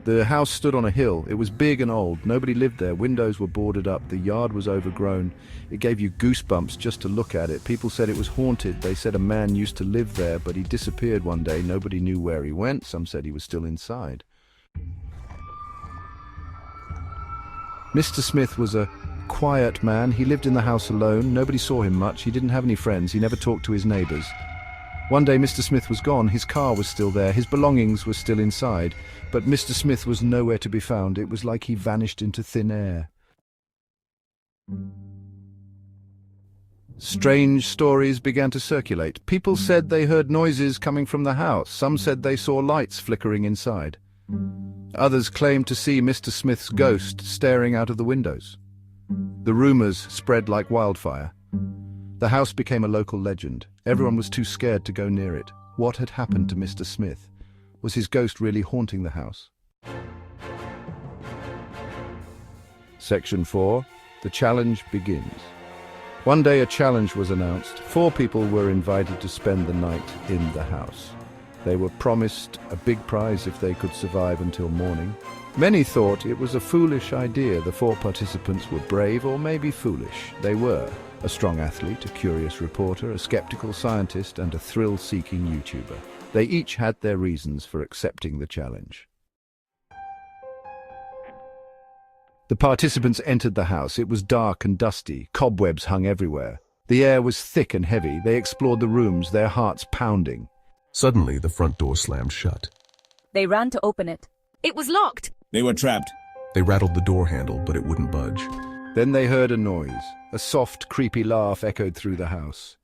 The house stood on a hill. It was big and old. Nobody lived there. Windows were boarded up. The yard was overgrown. It gave you goosebumps just to look at it. People said it was haunted. They said a man used to live there, but he disappeared one day. Nobody knew where he went. Some said he was still inside. Mr. Smith was a quiet man. He lived in the house alone. Nobody saw him much. He didn't have any friends. He never talked to his neighbors. One day Mr. Smith was gone. His car was still there. His belongings were still inside. But Mr. Smith was nowhere to be found. It was like he vanished into thin air. Strange stories began to circulate. People said they heard noises coming from the house. Some said they saw lights flickering inside. Others claimed to see Mr. Smith's ghost staring out of the windows. The rumors spread like wildfire. The house became a local legend. Everyone was too scared to go near it. What had happened to Mr. Smith? Was his ghost really haunting the house? Section 4. The challenge begins. One day a challenge was announced. 4 people were invited to spend the night in the house. They were promised a big prize if they could survive until morning. Many thought it was a foolish idea. The 4 participants were brave, or maybe foolish. They were a strong athlete, a curious reporter, a skeptical scientist, and a thrill-seeking YouTuber. They each had their reasons for accepting the challenge. The participants entered the house. It was dark and dusty. Cobwebs hung everywhere. The air was thick and heavy. They explored the rooms, their hearts pounding. Suddenly, the front door slammed shut. They ran to open it. It was locked. They were trapped. They rattled the door handle, but it wouldn't budge. Then they heard a noise. A soft, creepy laugh echoed through the house.